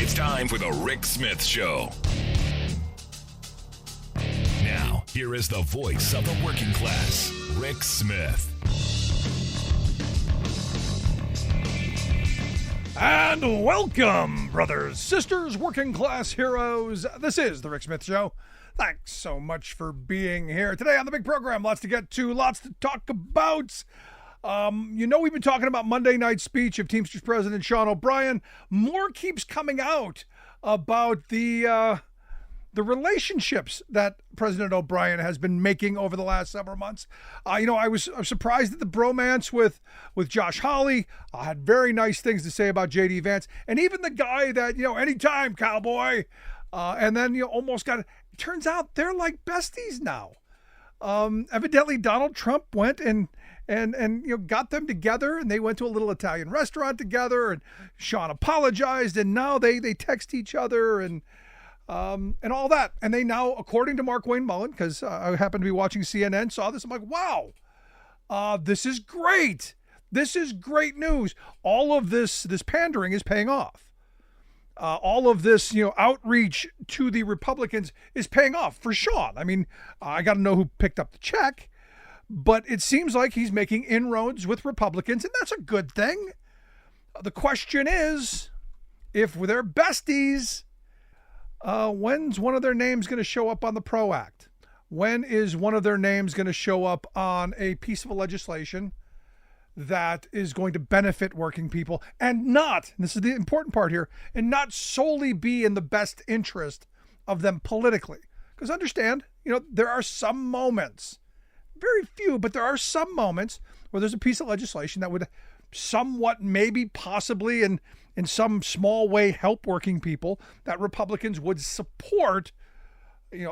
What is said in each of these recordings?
It's time for the Rick Smith Show. Now, here is the voice of the working class, Rick Smith. And welcome, brothers, sisters, working class heroes. This is the Rick Smith Show. Thanks so much for being here. Today on the big program, lots to get to, lots to talk about. We've been talking about Monday night's speech of Teamsters President Sean O'Brien. More keeps coming out about the relationships that President O'Brien has been making over the last several months. I was surprised at the bromance with Josh Hawley. I had very nice things to say about J.D. Vance. And even the guy that, anytime, cowboy. And then, almost got it. Turns out they're like besties now. Evidently, Donald Trump went and got them together, and they went to a little Italian restaurant together, and Sean apologized, and now they text each other and all that. And they now, according to Mark Wayne Mullen, because I happened to be watching CNN, saw this. I'm like, wow, this is great. This is great news. All of this pandering is paying off. All of this, outreach to the Republicans is paying off for Sean. I mean, I got to know who picked up the check, but it seems like he's making inroads with Republicans, and that's a good thing. The question is, if they're besties, when's one of their names going to show up on the PRO Act? When is one of their names going to show up on a piece of legislation that is going to benefit working people and this is the important part here, and not solely be in the best interest of them politically? Because understand, there are some moments, very few, but there are some moments where there's a piece of legislation that would somewhat, maybe possibly in some small way help working people that Republicans would support.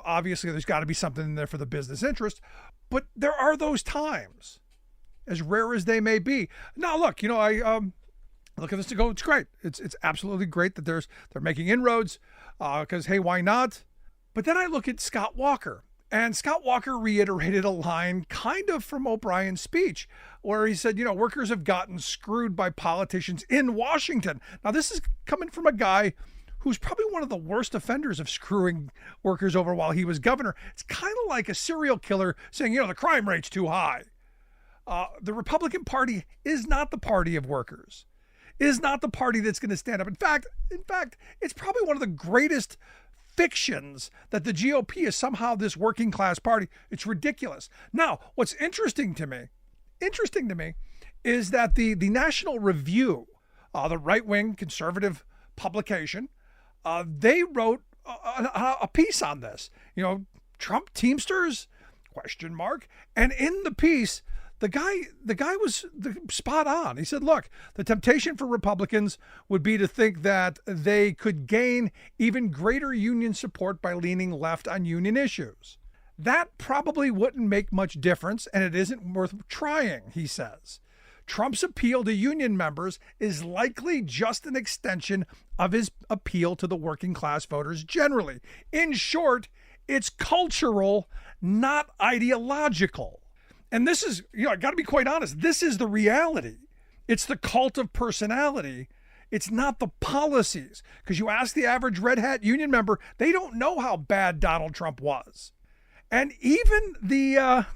Obviously there's got to be something in there for the business interest, but there are those times, as rare as they may be. Now, look, I look at this to go, it's great. It's absolutely great that they're making inroads because, hey, why not? But then I look at Scott Walker, and Scott Walker reiterated a line kind of from O'Brien's speech where he said, workers have gotten screwed by politicians in Washington. Now, this is coming from a guy who's probably one of the worst offenders of screwing workers over while he was governor. It's kind of like a serial killer saying, the crime rate's too high. The Republican Party is not the party of workers, is not the party that's going to stand up. In fact, it's probably one of the greatest fictions that the GOP is somehow this working class party. It's ridiculous. Now, what's interesting to me is that the National Review, the right-wing conservative publication, they wrote a piece on this. Trump Teamsters ? And in the piece, the guy was spot on. He said, look, the temptation for Republicans would be to think that they could gain even greater union support by leaning left on union issues. That probably wouldn't make much difference, and it isn't worth trying, he says. Trump's appeal to union members is likely just an extension of his appeal to the working class voters generally. In short, it's cultural, not ideological. And this is, I got to be quite honest, this is the reality. It's the cult of personality. It's not the policies. Because you ask the average red hat union member, they don't know how bad Donald Trump was. And even the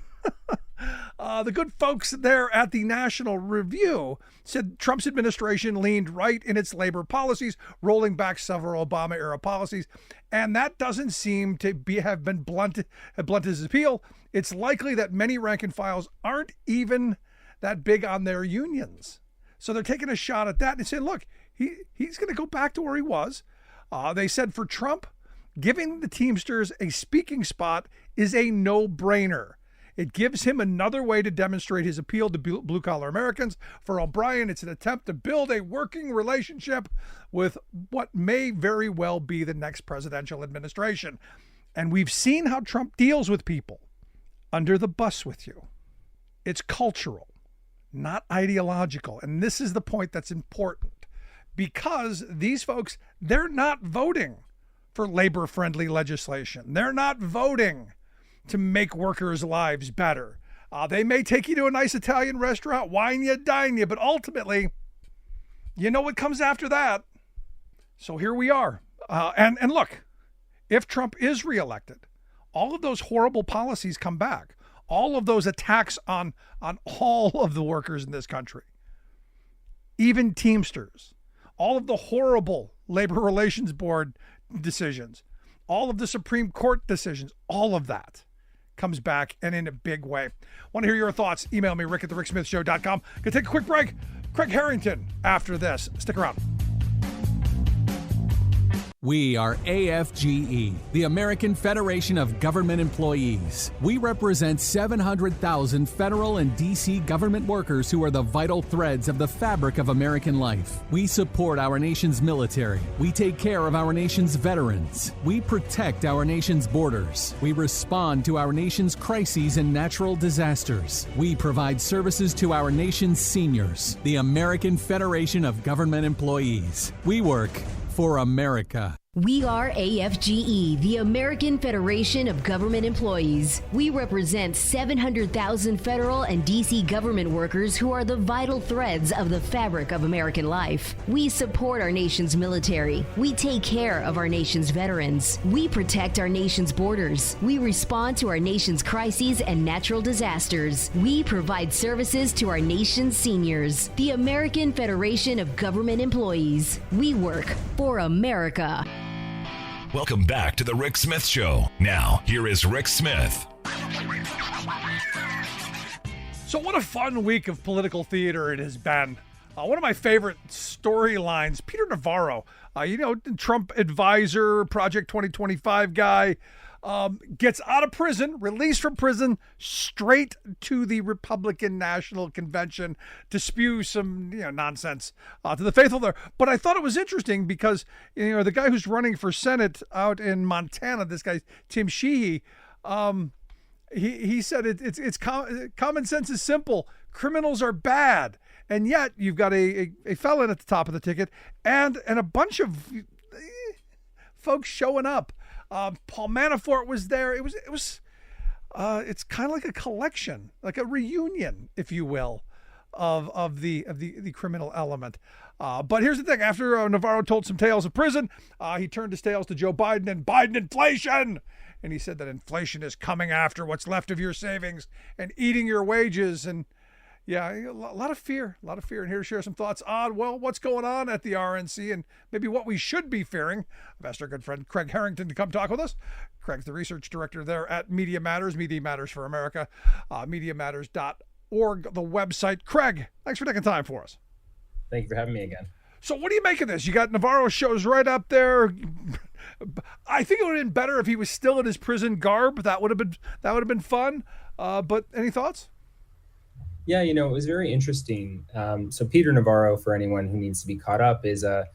good folks there at the National Review said Trump's administration leaned right in its labor policies, rolling back several Obama-era policies. And that doesn't seem to have blunted his appeal. It's likely that many rank and files aren't even that big on their unions. So they're taking a shot at that and saying, look, he's going to go back to where he was. They said for Trump, giving the Teamsters a speaking spot is a no-brainer. It gives him another way to demonstrate his appeal to blue-collar Americans. For O'Brien, it's an attempt to build a working relationship with what may very well be the next presidential administration. And we've seen how Trump deals with people under the bus with you. It's cultural, not ideological. And this is the point that's important, because these folks, they're not voting for labor-friendly legislation. They're not voting to make workers' lives better. They may take you to a nice Italian restaurant, wine you, dine you, but ultimately, you know what comes after that? So here we are. And look, if Trump is reelected, all of those horrible policies come back. All of those attacks on all of the workers in this country, even Teamsters, all of the horrible Labor Relations Board decisions, all of the Supreme Court decisions, all of that comes back and in a big way. Want to hear your thoughts? Email me, rick@thericksmithshow.com. Gonna take a quick break. Craig Harrington after this. Stick around. We are AFGE, the American Federation of Government Employees. We represent 700,000 federal and D.C. government workers who are the vital threads of the fabric of American life. We support our nation's military. We take care of our nation's veterans. We protect our nation's borders. We respond to our nation's crises and natural disasters. We provide services to our nation's seniors. The American Federation of Government Employees. We work for America. We are AFGE, the American Federation of Government Employees. We represent 700,000 federal and D.C. government workers who are the vital threads of the fabric of American life. We support our nation's military. We take care of our nation's veterans. We protect our nation's borders. We respond to our nation's crises and natural disasters. We provide services to our nation's seniors. The American Federation of Government Employees. We work for America. Welcome back to The Rick Smith Show. Now, here is Rick Smith. So what a fun week of political theater it has been. One of my favorite storylines, Peter Navarro, Trump advisor, Project 2025 guy, gets out of prison, released from prison, straight to the Republican National Convention to spew some nonsense to the faithful there. But I thought it was interesting because the guy who's running for Senate out in Montana, this guy Tim Sheehy, he said it's common sense is simple. Criminals are bad, and yet you've got a felon at the top of the ticket and a bunch of folks showing up. Paul Manafort was there. It's kind of like a collection, like a reunion, if you will, of the criminal element. But here's the thing: after Navarro told some tales of prison, he turned his tales to Joe Biden and Biden inflation, and he said that inflation is coming after what's left of your savings and eating your wages. And yeah, a lot of fear. And here to share some thoughts on, what's going on at the RNC and maybe what we should be fearing. I've asked our good friend Craig Harrington to come talk with us. Craig's the research director there at Media Matters for America, MediaMatters.org, the website. Craig, thanks for taking time for us. Thank you for having me again. So what do you make of this? You got Navarro shows right up there. I think it would have been better if he was still in his prison garb. That would have been fun. But any thoughts? Yeah, it was very interesting. So Peter Navarro, for anyone who needs to be caught up, is a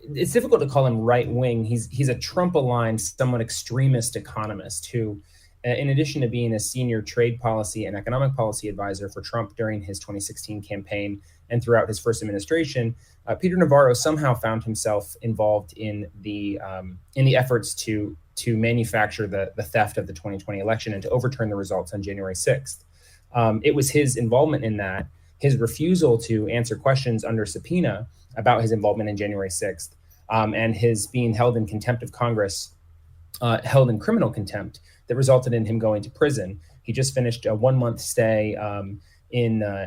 it's difficult to call him right wing. He's a Trump-aligned, somewhat extremist economist who, in addition to being a senior trade policy and economic policy advisor for Trump during his 2016 campaign and throughout his first administration, Peter Navarro somehow found himself involved in the efforts to manufacture the theft of the 2020 election and to overturn the results on January 6th. It was his involvement in that, his refusal to answer questions under subpoena about his involvement in January 6th, and his being held in contempt of Congress, held in criminal contempt, that resulted in him going to prison. He just finished a 1-month stay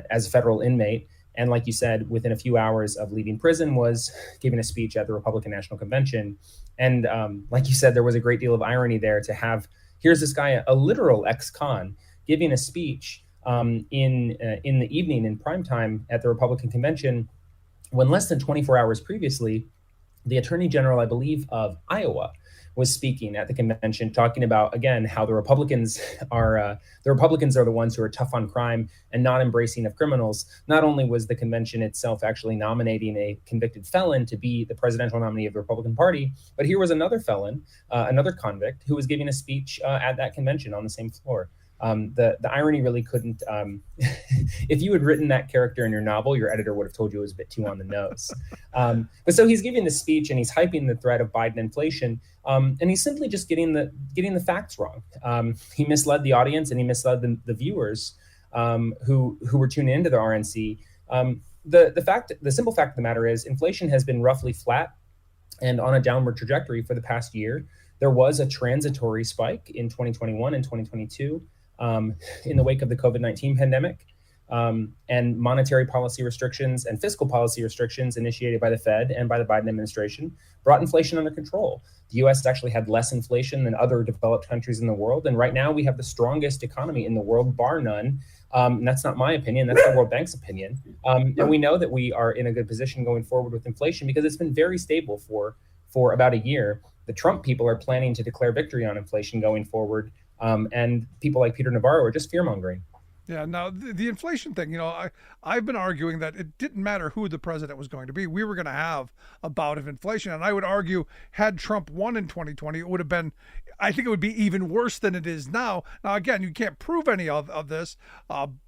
as a federal inmate. And like you said, within a few hours of leaving prison, was giving a speech at the Republican National Convention. And like you said, there was a great deal of irony there to have, here's this guy, a literal ex-con, giving a speech in the evening in prime time at the Republican Convention, when less than 24 hours previously, the Attorney General, I believe, of Iowa was speaking at the convention, talking about, again, how the Republicans are the ones who are tough on crime and not embracing of criminals. Not only was the convention itself actually nominating a convicted felon to be the presidential nominee of the Republican Party, but here was another felon, another convict, who was giving a speech at that convention on the same floor. The irony really couldn't, if you had written that character in your novel, your editor would have told you it was a bit too on the nose. But so he's giving the speech and he's hyping the threat of Biden inflation. And he's simply just getting the facts wrong. He misled the audience and he misled the viewers who were tuning into the RNC. the simple fact of the matter is inflation has been roughly flat and on a downward trajectory for the past year. There was a transitory spike in 2021 and 2022 in the wake of the COVID-19 pandemic. And monetary policy restrictions and fiscal policy restrictions initiated by the Fed and by the Biden administration brought inflation under control. The U.S. actually had less inflation than other developed countries in the world. And right now we have the strongest economy in the world, bar none. And that's not my opinion. That's the World Bank's opinion. And we know that we are in a good position going forward with inflation because it's been very stable for about a year. The Trump people are planning to declare victory on inflation going forward. And people like Peter Navarro are just fear-mongering. Yeah, now the inflation thing, I've been arguing that it didn't matter who the president was going to be. We were going to have a bout of inflation. And I would argue had Trump won in 2020, it would have been, I think it would be even worse than it is now. Now, again, you can't prove any of this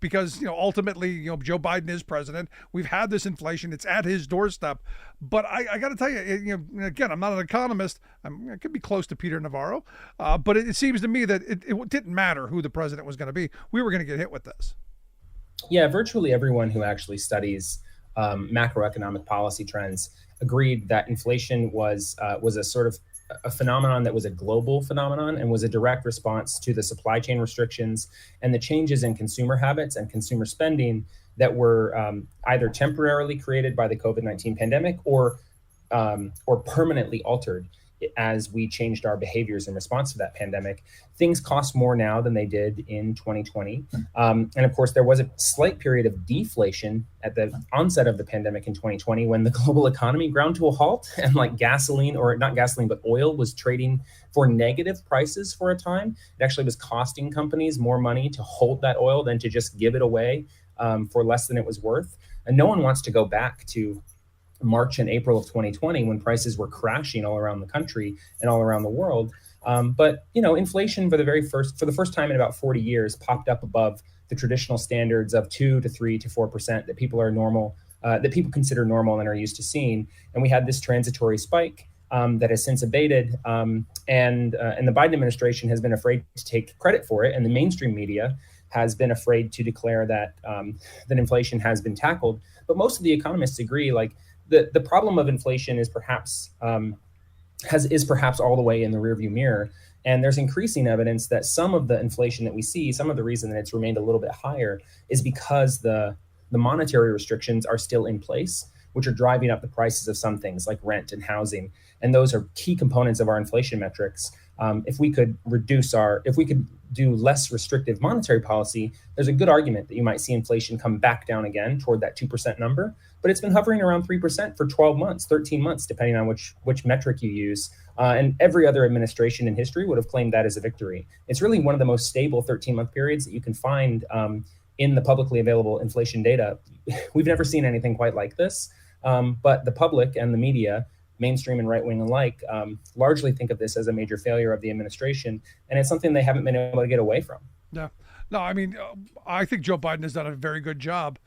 because, ultimately, Joe Biden is president. We've had this inflation. It's at his doorstep. But I got to tell you, again, I'm not an economist. I could be close to Peter Navarro. But it seems to me that it didn't matter who the president was going to be. We were going to get hit with this. Yeah, virtually everyone who actually studies macroeconomic policy trends agreed that inflation was a sort of a phenomenon that was a global phenomenon and was a direct response to the supply chain restrictions and the changes in consumer habits and consumer spending that were either temporarily created by the COVID-19 pandemic or permanently altered as we changed our behaviors in response to that pandemic. Things cost more now than they did in 2020. And of course, there was a slight period of deflation at the onset of the pandemic in 2020 when the global economy ground to a halt and like gasoline, or not gasoline, but oil was trading for negative prices for a time. It actually was costing companies more money to hold that oil than to just give it away for less than it was worth. And no one wants to go back to March and April of 2020 when prices were crashing all around the country and all around the world. But inflation for the first time in about 40 years popped up above the traditional standards of 2 to 3 to 4% that people consider normal and are used to seeing. And we had this transitory spike that has since abated, and the Biden administration has been afraid to take credit for it, and the mainstream media has been afraid to declare that inflation has been tackled. But most of the economists agree, the problem of inflation is perhaps all the way in the rearview mirror. And there's increasing evidence that some of the inflation that we see, some of the reason that it's remained a little bit higher is because the monetary restrictions are still in place, which are driving up the prices of some things like rent and housing. And those are key components of our inflation metrics. If we could do less restrictive monetary policy, there's a good argument that you might see inflation come back down again toward that 2% number. But it's been hovering around 3% for 12 months, 13 months, depending on which metric you use. And every other administration in history would have claimed that as a victory. It's really one of the most stable 13-month periods that you can find in the publicly available inflation data. We've never seen anything quite like this. But the public and the media, mainstream and right-wing alike, largely think of this as a major failure of the administration. And it's something they haven't been able to get away from. Yeah. No, I mean, I think Joe Biden has done a very good job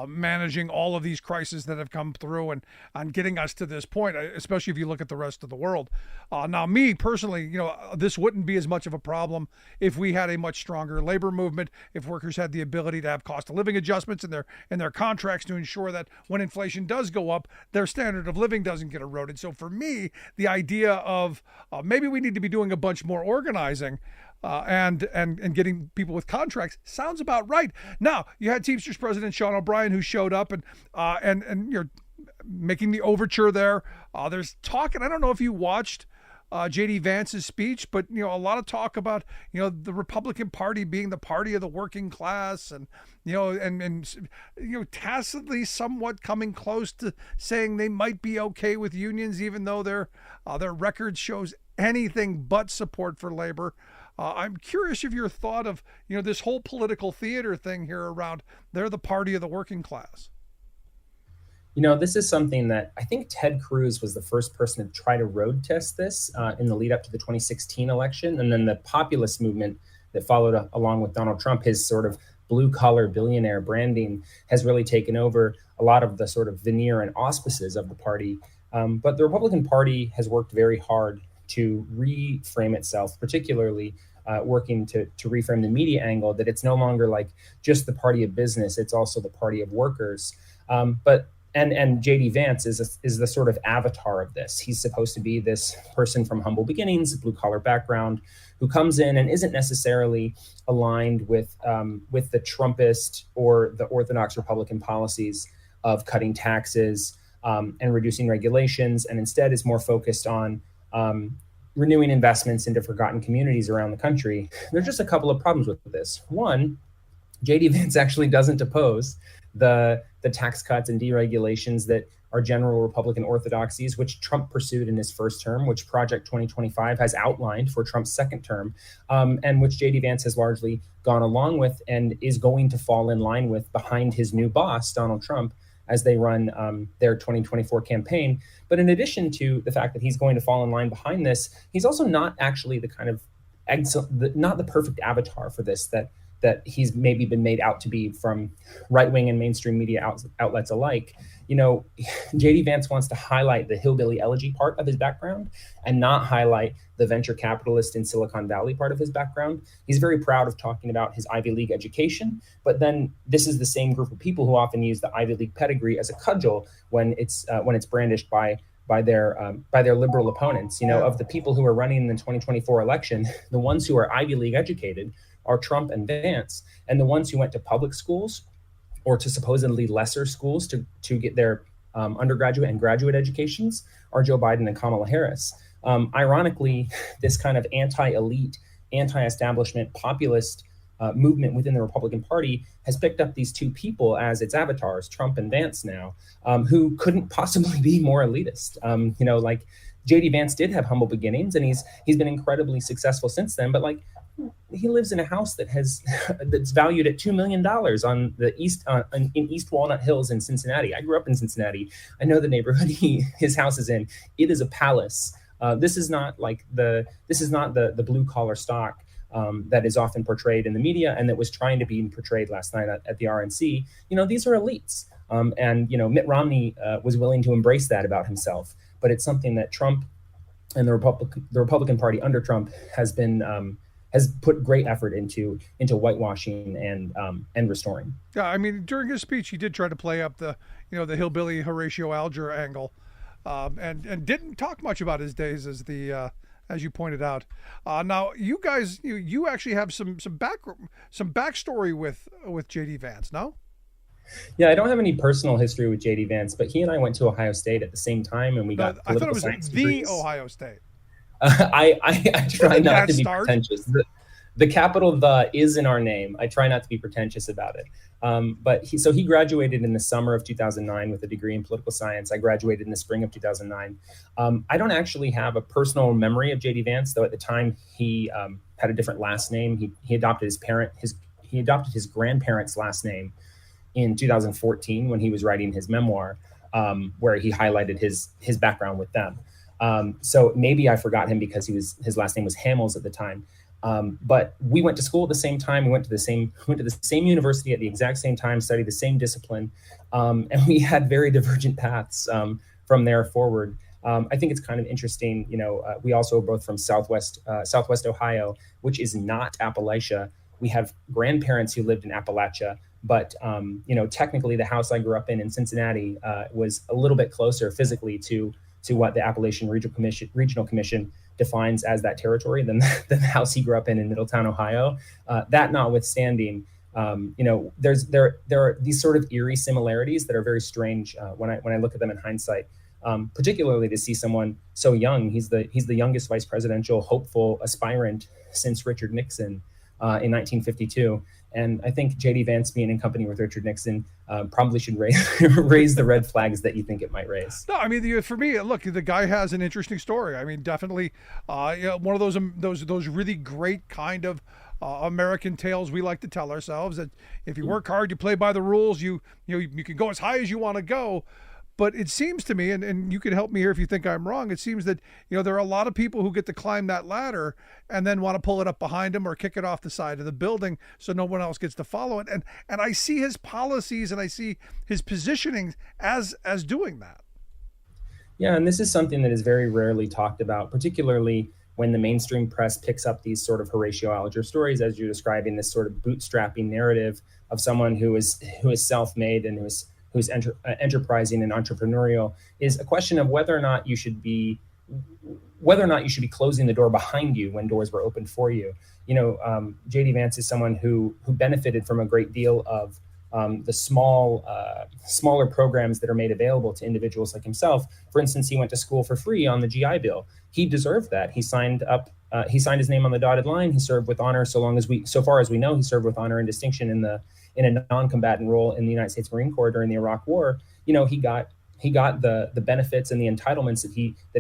managing all of these crises that have come through and getting us to this point, especially if you look at the rest of the world. Now, me personally, this wouldn't be as much of a problem if we had a much stronger labor movement, if workers had the ability to have cost of living adjustments in their contracts to ensure that when inflation does go up, their standard of living doesn't get eroded. So for me, the idea of maybe we need to be doing a bunch more organizing and getting people with contracts sounds about right. Now, you had Teamsters President Sean O'Brien who showed up and you're making the overture there. There's talk, and I don't know if you watched J.D. Vance's speech, but a lot of talk about the Republican Party being the party of the working class, and tacitly somewhat coming close to saying they might be okay with unions, even though their record shows anything but support for labor. I'm curious of your thought of, this whole political theater thing here around they're the party of the working class. This is something that I think Ted Cruz was the first person to try to road test this in the lead up to the 2016 election. And then the populist movement that followed along with Donald Trump, his sort of blue collar billionaire branding has really taken over a lot of the sort of veneer and auspices of the party. But the Republican Party has worked very hard to reframe itself, particularly working to reframe the media angle, that it's no longer like just the party of business, it's also the party of workers. And JD Vance is the sort of avatar of this. He's supposed to be this person from humble beginnings, blue collar background, who comes in and isn't necessarily aligned with the Trumpist or the orthodox Republican policies of cutting taxes and reducing regulations, and instead is more focused on renewing investments into forgotten communities around the country. There's just a couple of problems with this. One, JD Vance actually doesn't oppose the tax cuts and deregulations that are general Republican orthodoxies, which Trump pursued in his first term, which Project 2025 has outlined for Trump's second term, and which JD Vance has largely gone along with and is going to fall in line with behind his new boss, Donald Trump, as they run their 2024 campaign. But in addition to the fact that he's going to fall in line behind this, he's also not actually the kind of not the perfect avatar for this that he's maybe been made out to be from right-wing and mainstream media outlets alike. You know, JD Vance wants to highlight the hillbilly elegy part of his background and not highlight the venture capitalist in Silicon Valley part of his background. He's very proud of talking about his Ivy League education, but then this is the same group of people who often use the Ivy League pedigree as a cudgel when it's brandished by their liberal opponents. You know, of the people who are running in the 2024 election, the ones who are Ivy League educated are Trump and Vance, and the ones who went to public schools or to supposedly lesser schools to get their undergraduate and graduate educations are Joe Biden and Kamala Harris. Ironically, this kind of anti-elite, anti-establishment populist movement within the Republican Party has picked up these two people as its avatars, Trump and Vance now, who couldn't possibly be more elitist. You know, like JD Vance did have humble beginnings, and he's been incredibly successful since then. But like, he lives in a house that's valued at $2 million on the in East Walnut Hills in Cincinnati. I grew up in Cincinnati. I know the neighborhood his house is in. It is a palace. This is not the blue collar stock that is often portrayed in the media and that was trying to be portrayed last night at the RNC. You know, these are elites. And, you know, Mitt Romney was willing to embrace that about himself. But it's something that Trump and the Republican Party under Trump has put great effort into whitewashing and restoring. Yeah, I mean, during his speech, he did try to play up the hillbilly Horatio Alger angle, and didn't talk much about his days as you pointed out. Now, you guys, you actually have some backstory with JD Vance, no? Yeah, I don't have any personal history with JD Vance, but he and I went to Ohio State at the same time, and we got I thought it was science the degrees. Ohio State. I try not to be pretentious. The capital "the" is in our name. I try not to be pretentious about it. But he graduated in the summer of 2009 with a degree in political science. I graduated in the spring of 2009. I don't actually have a personal memory of JD Vance, though at the time he had a different last name. He adopted his grandparents' last name in 2014 when he was writing his memoir, where he highlighted his background with them. So maybe I forgot him because his last name was Hamels at the time. But we went to school at the same time. We went to the same university at the exact same time, studied the same discipline, and we had very divergent paths from there forward. I think it's kind of interesting. You know, we also are both from Southwest Ohio, which is not Appalachia. We have grandparents who lived in Appalachia, but technically the house I grew up in Cincinnati was a little bit closer physically to what the Appalachian Regional Commission defines as that territory than the house he grew up in Middletown, Ohio. That notwithstanding, there are these sort of eerie similarities that are very strange when I look at them in hindsight. Particularly to see someone so young. He's the youngest vice presidential hopeful aspirant since Richard Nixon in 1952. And I think JD Vance being in company with Richard Nixon probably should raise the red flags that you think it might raise. No, I mean, for me, look, the guy has an interesting story. I mean, definitely one of those really great kind of American tales we like to tell ourselves, that if you work hard, you play by the rules, you can go as high as you want to go. But it seems to me, and you can help me here if you think I'm wrong, it seems that there are a lot of people who get to climb that ladder and then want to pull it up behind them or kick it off the side of the building so no one else gets to follow it. And I see his policies and I see his positioning as doing that. Yeah, and this is something that is very rarely talked about, particularly when the mainstream press picks up these sort of Horatio Alger stories, as you're describing, this sort of bootstrapping narrative of someone who is self-made and enterprising and entrepreneurial, is a question of whether or not you should be closing the door behind you when doors were opened for you. JD Vance is someone who benefited from a great deal of the smaller programs that are made available to individuals like himself. For instance, he went to school for free on the GI Bill. He deserved that. He signed his name on the dotted line. He served with honor so far as we know, he served with honor and distinction in a non-combatant role in the United States Marine Corps during the Iraq War. He got the benefits and the entitlements that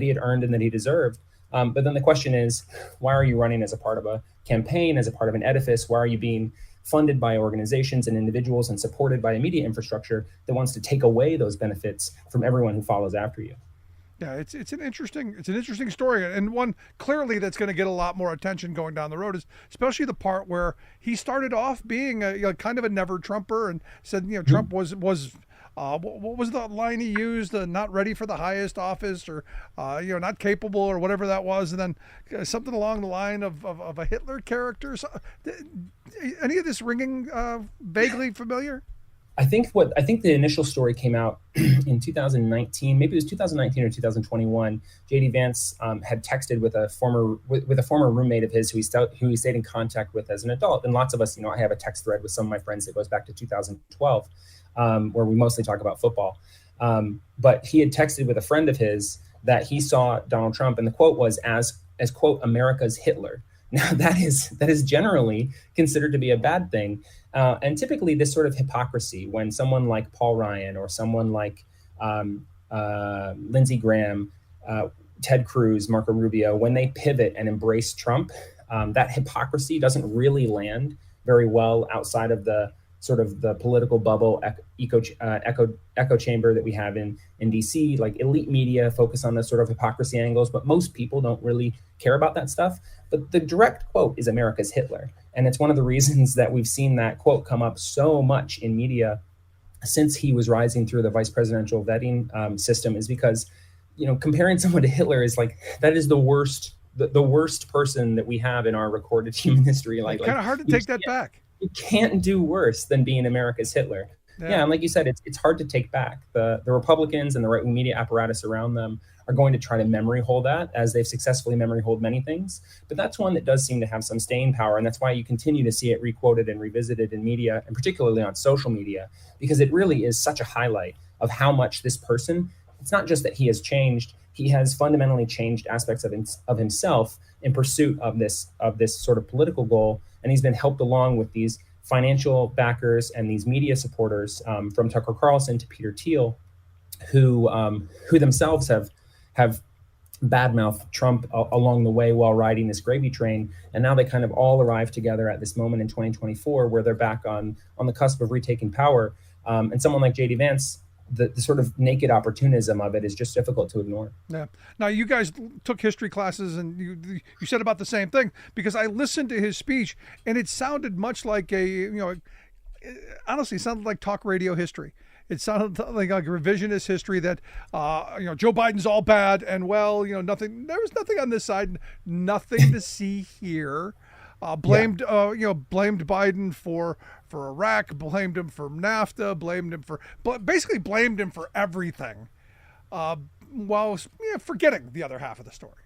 he had earned and that he deserved. But then the question is, why are you running as a part of a campaign, as a part of an edifice? Why are you being funded by organizations and individuals and supported by a media infrastructure that wants to take away those benefits from everyone who follows after you? Yeah, it's an interesting story, and one clearly that's going to get a lot more attention going down the road, is especially the part where he started off being a kind of a never Trumper and said Trump was what was the line he used? Not ready for the highest office, or not capable, or whatever that was, and then something along the line of a Hitler character. So, any of this ringing vaguely familiar? I think the initial story came out in 2019, maybe it was 2019 or 2021. JD Vance had texted with a former roommate of his who he stayed in contact with as an adult. And lots of us, I have a text thread with some of my friends that goes back to 2012, where we mostly talk about football. But he had texted with a friend of his that he saw Donald Trump, and the quote was as quote, America's Hitler. Now that is generally considered to be a bad thing. And typically this sort of hypocrisy, when someone like Paul Ryan or someone like Lindsey Graham, Ted Cruz, Marco Rubio, when they pivot and embrace Trump, that hypocrisy doesn't really land very well outside of the sort of the political bubble echo chamber that we have in DC. Like elite media focus on the sort of hypocrisy angles, but most people don't really care about that stuff. But the direct quote is America's Hitler. And it's one of the reasons that we've seen that quote come up so much in media since he was rising through the vice presidential vetting system, is because, comparing someone to Hitler is like, that is the worst person that we have in our recorded human history. Like kind of hard to take that back. You can't do worse than being America's Hitler. Yeah, and like you said, it's hard to take back. The Republicans and the right-wing media apparatus around them are going to try to memory hold that, as they've successfully memory hold many things. But that's one that does seem to have some staying power, and that's why you continue to see it requoted and revisited in media, and particularly on social media, because it really is such a highlight of how much this person, it's not just that he has changed, he has fundamentally changed aspects of himself in pursuit of this sort of political goal, and he's been helped along with these financial backers and these media supporters, from Tucker Carlson to Peter Thiel, who themselves have badmouthed Trump along the way while riding this gravy train. And now they kind of all arrive together at this moment in 2024 where they're back on the cusp of retaking power. And someone like JD Vance, the sort of naked opportunism of it is just difficult to ignore. Yeah. Now, you guys took history classes, and you said about the same thing, because I listened to his speech, and it sounded much like honestly, it sounded like talk radio history. It sounded like a revisionist history that, Joe Biden's all bad, and nothing. There was nothing on this side, nothing to see here. Blamed Biden for Iraq, blamed him for NAFTA, blamed him for everything, while forgetting the other half of the story.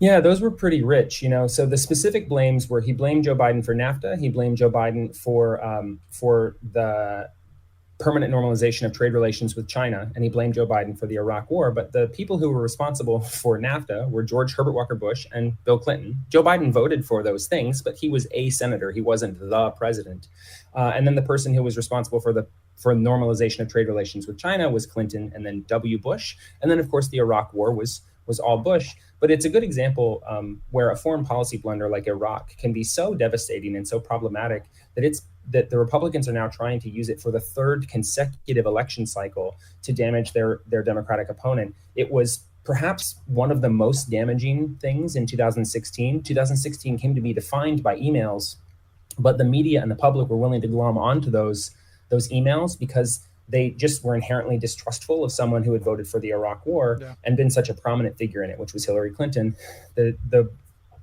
Yeah, those were pretty rich, So the specific blames were, he blamed Joe Biden for NAFTA, he blamed Joe Biden for the permanent normalization of trade relations with China, and he blamed Joe Biden for the Iraq War. But the people who were responsible for NAFTA were George Herbert Walker Bush and Bill Clinton. Joe Biden voted for those things, but he was a senator. He wasn't the president. And then the person who was responsible for normalization of trade relations with China was Clinton, and then W. Bush. And then, of course, the Iraq War was all Bush. But it's a good example where a foreign policy blunder like Iraq can be so devastating and so problematic that the Republicans are now trying to use it for the third consecutive election cycle to damage their Democratic opponent. It was perhaps one of the most damaging things in 2016. 2016 came to be defined by emails, but the media and the public were willing to glom onto those emails because they just were inherently distrustful of someone who had voted for the Iraq War and been such a prominent figure in it, which was Hillary Clinton. The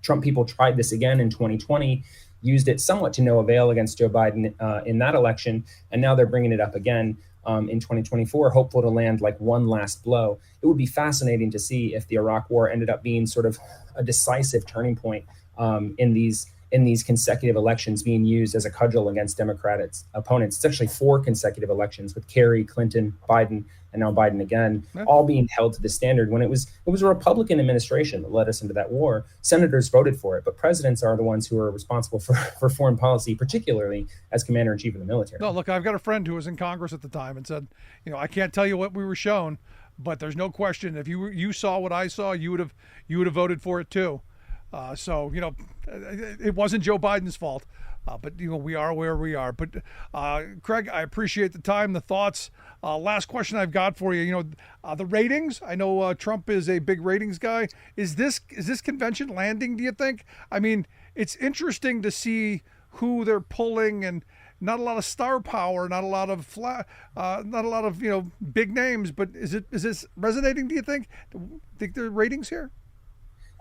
Trump people tried this again in 2020, used it somewhat to no avail against Joe Biden in that election, and now they're bringing it up again. in 2024, hopeful to land like one last blow. It would be fascinating to see if the Iraq War ended up being sort of a decisive turning point in these consecutive elections being used as a cudgel against Democratic opponents. It's actually 4 consecutive elections with Kerry, Clinton, Biden, and now Biden again, all being held to the standard when it was a Republican administration that led us into that war. Senators voted for it, but presidents are the ones who are responsible for foreign policy, particularly as commander-in-chief of the military. No, look, I've got a friend who was in Congress at the time and said, I can't tell you what we were shown, but there's no question if you saw what I saw, you would have voted for it too. So it wasn't Joe Biden's fault, but we are where we are. But Craig, I appreciate the time, the thoughts. Last question I've got for you. The ratings. I know Trump is a big ratings guy. Is this convention landing? Do you think? I mean, it's interesting to see who they're pulling, and not a lot of star power, not a lot of big names. But is this resonating? Do you think? Think the ratings here?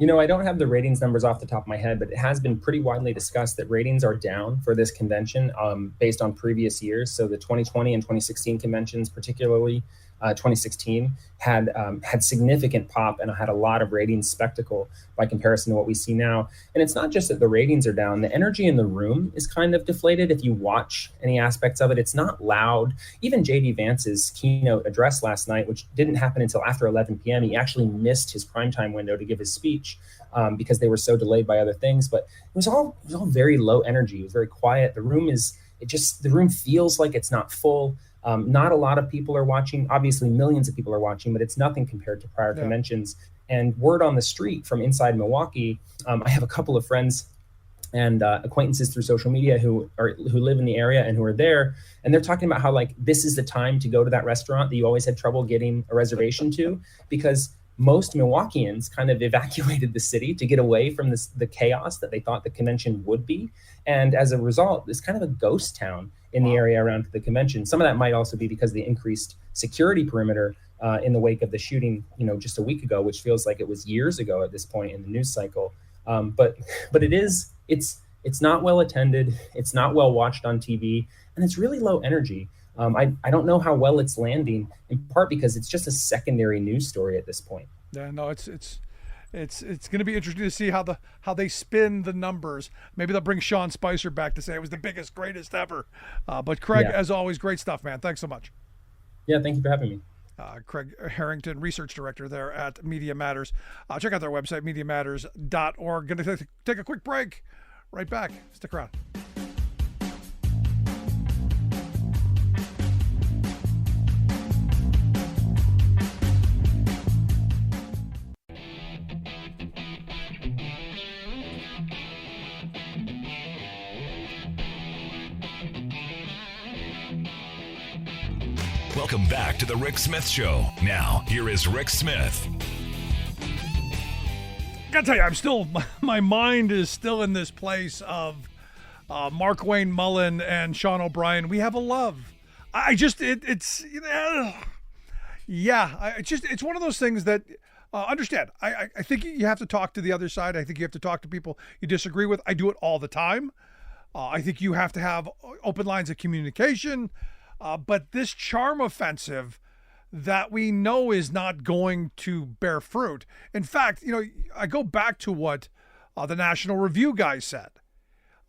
I don't have the ratings numbers off the top of my head, but it has been pretty widely discussed that ratings are down for this convention based on previous years. So the 2020 and 2016 conventions, particularly 2016, had significant pop and had a lot of ratings spectacle by comparison to what we see now. And it's not just that the ratings are down. The energy in the room is kind of deflated. If you watch any aspects of it, it's not loud. Even J.D. Vance's keynote address last night, which didn't happen until after 11 p.m., he actually missed his primetime window to give his speech because they were so delayed by other things. But it was all very low energy. It was very quiet. The room feels like it's not full. Not a lot of people are watching. Obviously, millions of people are watching, but it's nothing compared to prior conventions. And word on the street from inside Milwaukee, I have a couple of friends and acquaintances through social media who live in the area and who are there, and they're talking about how this is the time to go to that restaurant that you always had trouble getting a reservation to, because most Milwaukeeans kind of evacuated the city to get away from the chaos that they thought the convention would be. And as a result, it's kind of a ghost town in the area around the convention. Some of that might also be because of the increased security perimeter in the wake of the shooting, just a week ago, which feels like it was years ago at this point in the news cycle. But it's not well attended. It's not well watched on TV, and it's really low energy. I don't know how well it's landing, in part because it's just a secondary news story at this point. Yeah, no, it's going to be interesting to see how they spin the numbers. Maybe they'll bring Sean Spicer back to say it was the biggest, greatest ever. But Craig, as always, great stuff, man. Thanks so much. Yeah, thank you for having me. Craig Harrington, research director there at Media Matters. Check out their website, MediaMatters.org. Going to take a quick break. Right back. Stick around. Welcome back to the Rick Smith Show. Now, here is Rick Smith. I gotta tell you, my mind is still in this place of Mark Wayne Mullen and Sean O'Brien. We have a love. It's one of those things that, understand. I think you have to talk to the other side. I think you have to talk to people you disagree with. I do it all the time. I think you have to have open lines of communication. But this charm offensive that we know is not going to bear fruit. In fact, I go back to what the National Review guy said.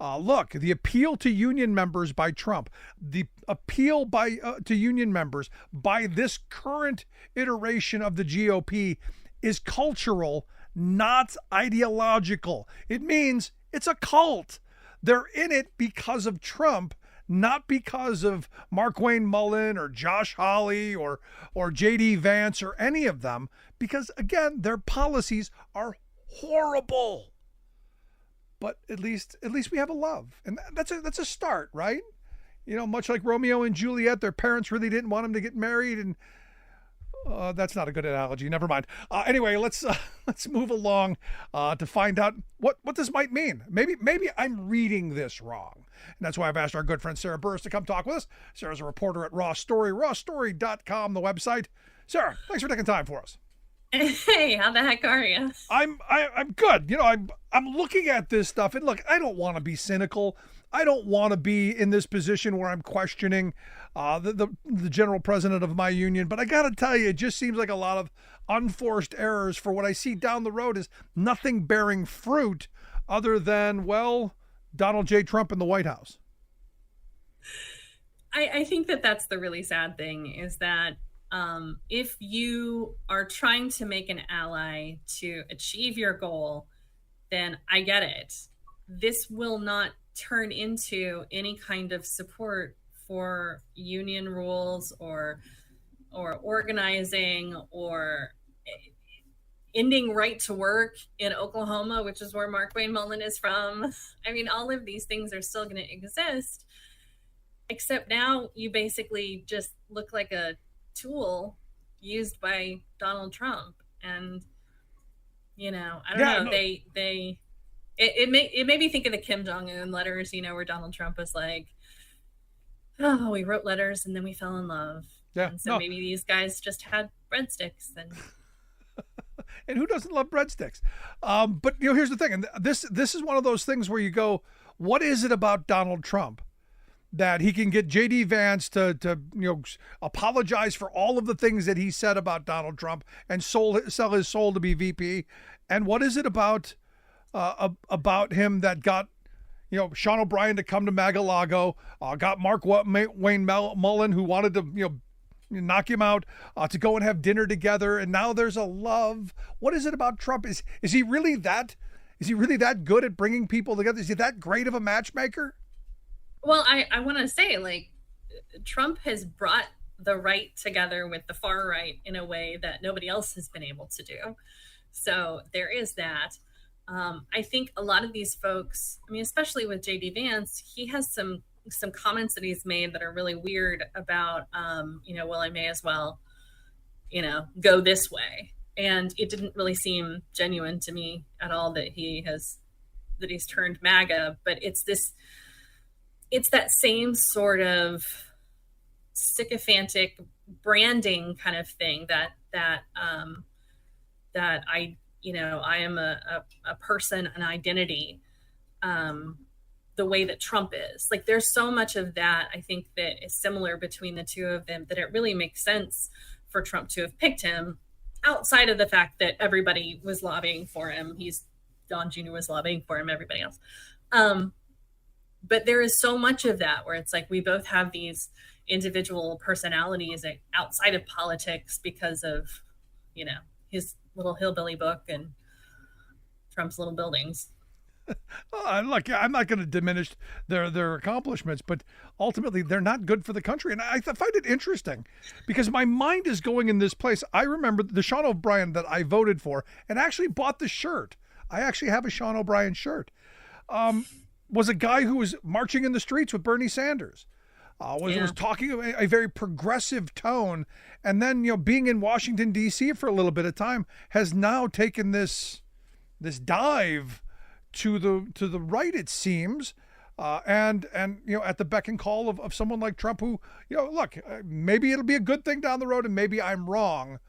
Look, the appeal to union members by Trump, the appeal to union members by this current iteration of the GOP is cultural, not ideological. It means it's a cult. They're in it because of Trump, not because of Mark Wayne Mullen or Josh Hawley or J.D. Vance or any of them, because, again, their policies are horrible. But at least we have a love. And that's a start, right? Much like Romeo and Juliet, their parents really didn't want them to get married, and that's not a good analogy. Never mind. Anyway, let's move along to find out what this might mean. Maybe I'm reading this wrong. And that's why I've asked our good friend Sarah Burris to come talk with us. Sarah's a reporter at Raw Story, rawstory.com, the website. Sarah, thanks for taking time for us. Hey, how the heck are you? I'm good. I'm looking at this stuff, and look, I don't want to be cynical. I don't want to be in this position where I'm questioning the general president of my union. But I got to tell you, it just seems like a lot of unforced errors for what I see down the road is nothing bearing fruit other than, well, Donald J. Trump in the White House. I think that's the really sad thing is that if you are trying to make an ally to achieve your goal, then I get it. This will not turn into any kind of support for union rules or organizing or ending right to work in Oklahoma, which is where Mark Wayne Mullen is from. I mean, all of these things are still going to exist, except now you basically just look like a tool used by Donald Trump. And, I don't know. No. It made me think of the Kim Jong-un letters, where Donald Trump was like, oh, we wrote letters and then we fell in love. Yeah. And so maybe these guys just had breadsticks and and who doesn't love breadsticks? But here's the thing, and this is one of those things where you go, what is it about Donald Trump that he can get J.D. Vance to apologize for all of the things that he said about Donald Trump and sell his soul to be VP? And what is it about him that got Sean O'Brien to come to Mar-a-Lago, got Mark Wayne Mullen, who wanted to knock him out, to go and have dinner together, and now there's a love. What is it about Trump? Is he really that good at bringing people together? Is he that great of a matchmaker? Well, I want to say, like, Trump has brought the right together with the far right in a way that nobody else has been able to do. So there is that. I think a lot of these folks, especially with J.D. Vance, he has some comments that he's made that are really weird about, well, I may as well, go this way. And it didn't really seem genuine to me at all that he's turned MAGA, but it's that same sort of sycophantic branding kind of thing that I am a person, an identity, the way that Trump is. Like, there's so much of that, I think, that is similar between the two of them that it really makes sense for Trump to have picked him, outside of the fact that everybody was lobbying for him. Don Jr. was lobbying for him, everybody else. But there is so much of that where it's like we both have these individual personalities outside of politics because of, his little hillbilly book and Trump's little buildings. Look, I'm not going to diminish their accomplishments, but ultimately they're not good for the country. And I find it interesting because my mind is going in this place. I remember the Sean O'Brien that I voted for and actually bought the shirt. I actually have a Sean O'Brien shirt. Was a guy who was marching in the streets with Bernie Sanders. Was talking a very progressive tone, and then being in Washington D.C. for a little bit of time has now taken this dive to the right, it seems, and at the beck and call of someone like Trump, who look, maybe it'll be a good thing down the road, and maybe I'm wrong,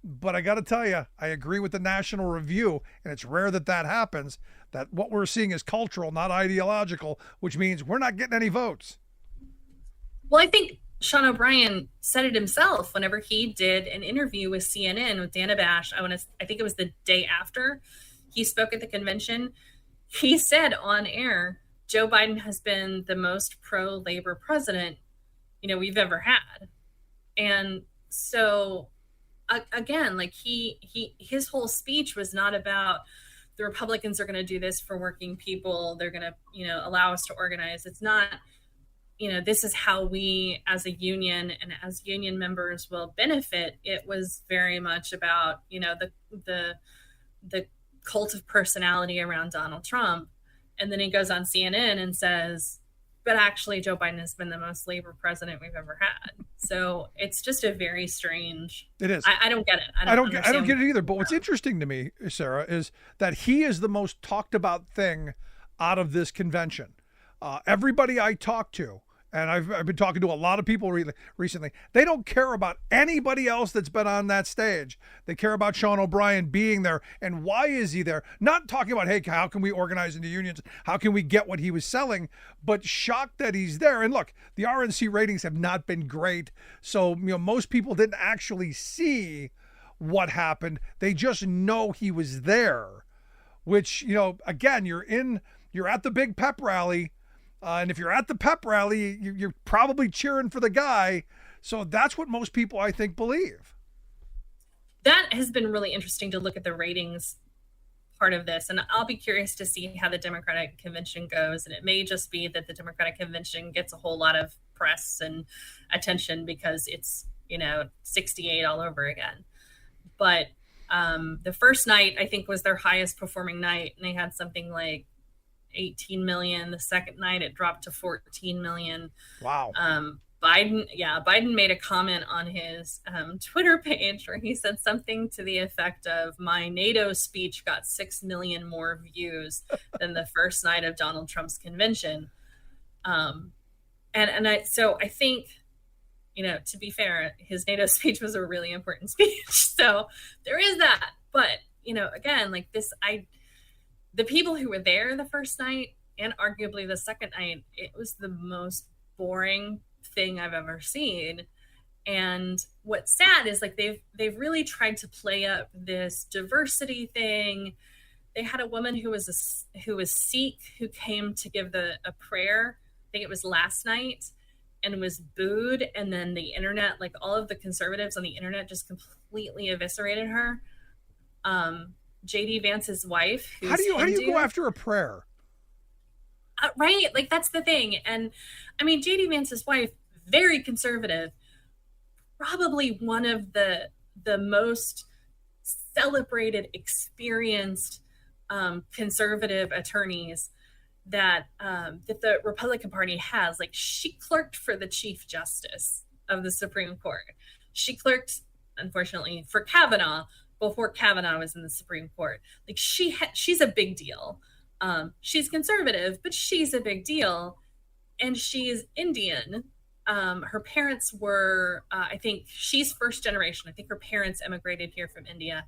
but I got to tell you, I agree with the National Review, and it's rare that happens. That what we're seeing is cultural, not ideological, which means we're not getting any votes. Well, I think Sean O'Brien said it himself whenever he did an interview with CNN with Dana Bash. I think it was the day after he spoke at the convention. He said on air, Joe Biden has been the most pro-labor president, we've ever had. And so again, like his whole speech was not about the Republicans are going to do this for working people. They're going to, allow us to organize. It's not, this is how we as a union and as union members will benefit. It was very much about, the cult of personality around Donald Trump. And then he goes on CNN and says, but actually Joe Biden has been the most labor president we've ever had. So it's just a very strange. It is. I don't get it. I don't get it either. But what's interesting to me, Sarah, is that he is the most talked about thing out of this convention. Everybody I talk to, and I've been talking to a lot of people recently. They don't care about anybody else that's been on that stage. They care about Sean O'Brien being there. And why is he there? Not talking about, hey, how can we organize into unions? How can we get what he was selling? But shocked that he's there. And look, the RNC ratings have not been great. So, most people didn't actually see what happened. They just know he was there, which, again, you're at the big pep rally. And if you're at the pep rally, you're probably cheering for the guy. So that's what most people, I think, believe. That has been really interesting to look at the ratings part of this. And I'll be curious to see how the Democratic convention goes. And it may just be that the Democratic convention gets a whole lot of press and attention because it's, 68 all over again. But the first night, I think, was their highest performing night. And they had something like 18 million. The second night it dropped to 14 million. Wow. Biden made a comment on his Twitter page where he said something to the effect of, my NATO speech got 6 million more views than the first night of Donald Trump's convention. So I think, to be fair, his NATO speech was a really important speech. So there is that. But, again, like this, the people who were there the first night and arguably the second night, it was the most boring thing I've ever seen. And what's sad is like they've really tried to play up this diversity thing. They had a woman who was Sikh who came to give a prayer. I think it was last night, and was booed. And then the internet, like all of the conservatives on the internet, just completely eviscerated her. JD Vance's wife. How do you go after a prayer? Right. Like that's the thing. And I mean, JD Vance's wife, very conservative, probably one of the most celebrated, experienced conservative attorneys that the Republican Party has. Like, she clerked for the Chief Justice of the Supreme Court. She clerked, unfortunately, for Kavanaugh before Kavanaugh was in the Supreme Court. Like, she's a big deal. She's conservative, but she's a big deal. And she's Indian. Her parents were, I think she's first generation. I think her parents emigrated here from India,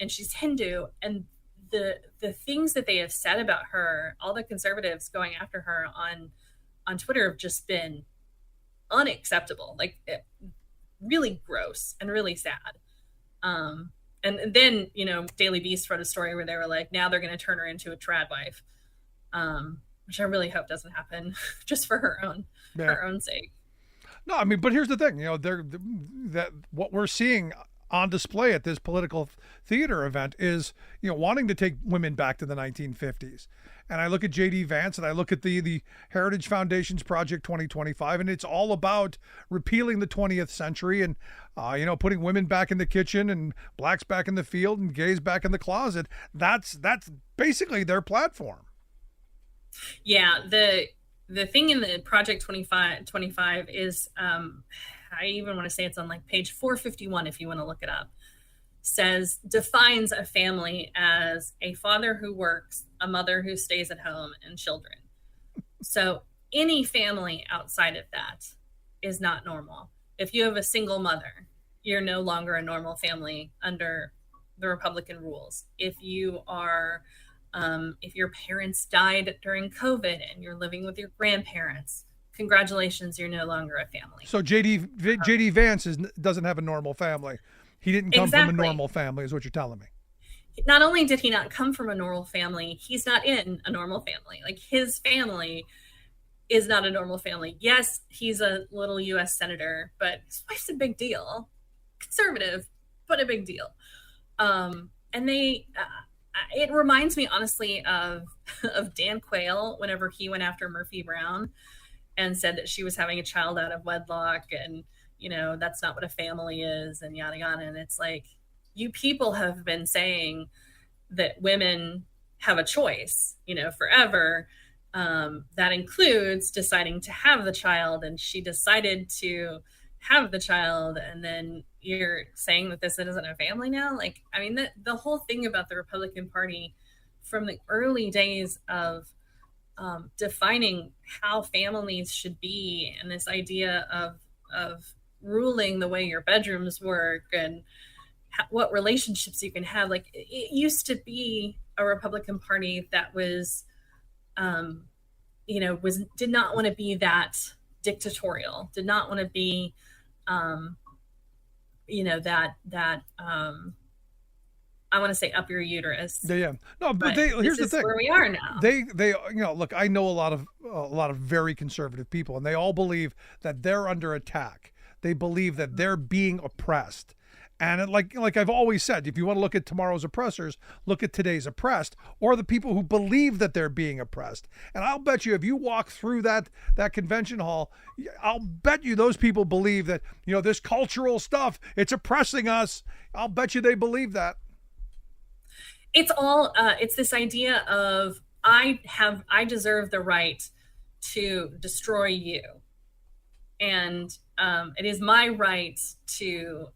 and she's Hindu. And the things that they have said about her, all the conservatives going after her on Twitter, have just been unacceptable, like really gross and really sad. And then, Daily Beast wrote a story where they were like, now they're going to turn her into a trad wife, which I really hope doesn't happen, just for her own sake. No, I mean, but here's the thing, that what we're seeing on display at this political theater event is, wanting to take women back to the 1950s. And I look at JD Vance and I look at the Heritage Foundation's Project 2025, and it's all about repealing the 20th century and, putting women back in the kitchen and blacks back in the field and gays back in the closet. That's basically their platform. Yeah. The thing in the Project 2025 is, I even want to say it's on like page 451, if you want to look it up, defines a family as a father who works, a mother who stays at home, and children. So any family outside of that is not normal. If you have a single mother, you're no longer a normal family under the Republican rules. If you are, if your parents died during COVID and you're living with your grandparents, congratulations, you're no longer a family. So JD Vance doesn't have a normal family. He didn't come from a normal family, is what you're telling me. Not only did he not come from a normal family, he's not in a normal family. Like, his family is not a normal family. Yes, he's a little U.S. senator, but his wife's a big deal. Conservative, but a big deal. And it reminds me, honestly, of Dan Quayle whenever he went after Murphy Brown and said that she was having a child out of wedlock, and that's not what a family is, and yada yada. And it's like, you people have been saying that women have a choice, forever. That includes deciding to have the child, and she decided to have the child, and then you're saying that this isn't a family now. Like, I mean, the whole thing about the Republican Party from the early days of defining how families should be, and this idea of ruling the way your bedrooms work and what relationships you can have. Like, it used to be a Republican Party that was, did not want to be that dictatorial, did not want to be, I want to say up your uterus. Yeah. No, but here's the thing. Where we are now. They look, I know a lot of very conservative people, and they all believe that they're under attack. They believe that they're being oppressed. And like I've always said, if you want to look at tomorrow's oppressors, look at today's oppressed, or the people who believe that they're being oppressed. And I'll bet you, if you walk through that convention hall, I'll bet you those people believe that, this cultural stuff, it's oppressing us. I'll bet you they believe that. It's all, it's this idea of, I deserve the right to destroy you. And it is my right to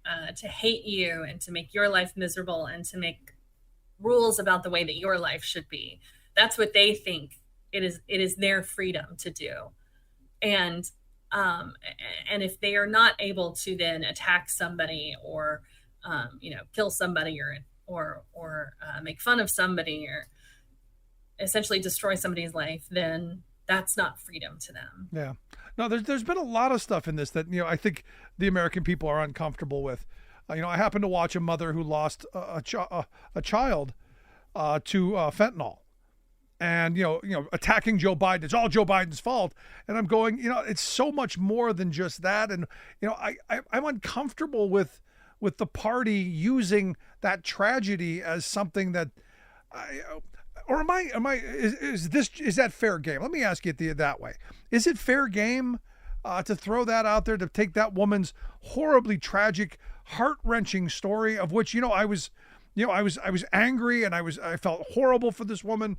hate you and to make your life miserable and to make rules about the way that your life should be. That's what they think it is their freedom to do. And if they are not able to then attack somebody or, kill somebody or make fun of somebody or essentially destroy somebody's life, then that's not freedom to them. Yeah. No, there's been a lot of stuff in this that, I think the American people are uncomfortable with. I happened to watch a mother who lost a child to fentanyl, and, attacking Joe Biden. It's all Joe Biden's fault. And I'm going, it's so much more than just that. And, I'm uncomfortable with the party using that tragedy as something that is that fair game? Let me ask you it that way. Is it fair game to throw that out there, to take that woman's horribly tragic, heart-wrenching story, of which, I was angry and I felt horrible for this woman,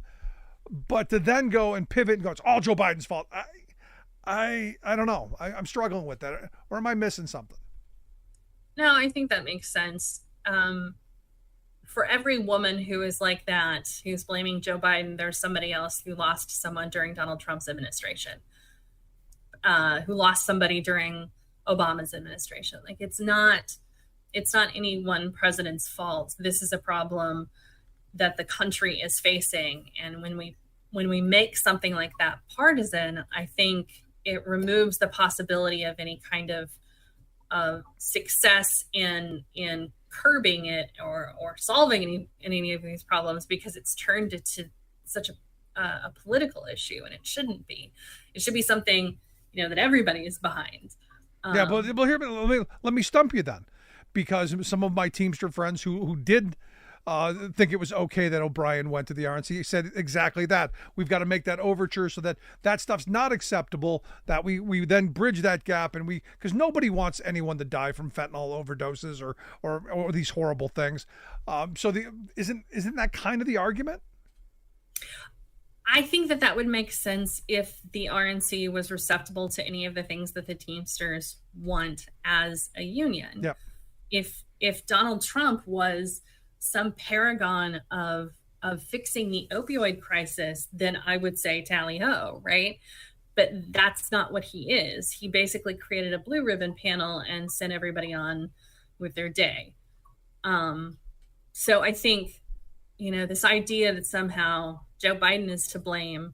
but to then go and pivot and go, it's all Joe Biden's fault. I don't know. I'm struggling with that. Or am I missing something? No, I think that makes sense. For every woman who is like that, who's blaming Joe Biden, there's somebody else who lost someone during Donald Trump's administration, who lost somebody during Obama's administration. Like, it's not any one president's fault. This is a problem that the country is facing. And when we make something like that partisan, I think it removes the possibility of any kind of success in curbing it or solving any of these problems, because it's turned into such a political issue, and it shouldn't be. It should be something, that everybody is behind. Yeah, but here, let me stump you then, because some of my Teamster friends who did think it was okay that O'Brien went to the RNC said exactly that. We've got to make that overture so that stuff's not acceptable, that we then bridge that gap, and because nobody wants anyone to die from fentanyl overdoses or these horrible things. Isn't that kind of the argument? I think that would make sense if the RNC was receptive to any of the things that the Teamsters want as a union. Yeah. If Donald Trump was some paragon of fixing the opioid crisis, then I would say tally ho, right? But that's not what he is. He basically created a blue ribbon panel and sent everybody on with their day. So I think, this idea that somehow Joe Biden is to blame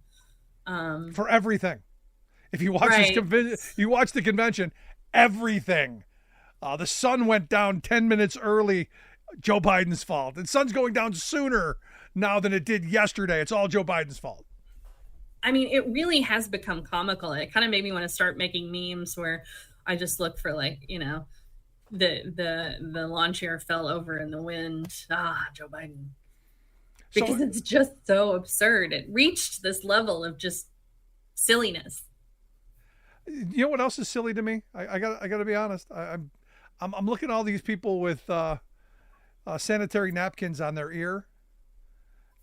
for everything. If you watch you watch the convention, everything. The sun went down 10 minutes early. Joe Biden's fault. The sun's going down sooner now than it did yesterday. It's all Joe Biden's fault. I mean, it really has become comical. It kind of made me want to start making memes where I just look for the lawn chair fell over in the wind. Joe Biden. Because it's just so absurd. It reached this level of just silliness. You know what else is silly to me? I got to be honest. I'm looking at all these people with sanitary napkins on their ear,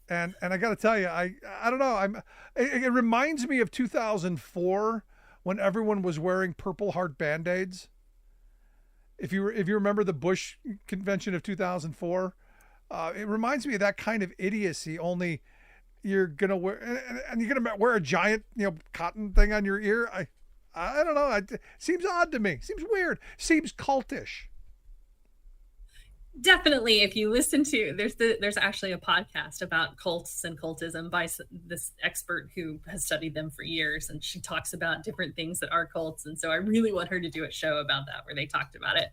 and I got to tell you, I don't know. It reminds me of 2004 when everyone was wearing Purple Heart Band-Aids. If you remember the Bush convention of 2004. It reminds me of that kind of idiocy, only you're gonna wear, and you're gonna wear a giant, cotton thing on your ear. I don't know. It seems odd to me. Seems weird. Seems cultish. Definitely, if you listen to, there's actually a podcast about cults and cultism by this expert who has studied them for years, and she talks about different things that are cults. And so I really want her to do a show about that where they talked about it.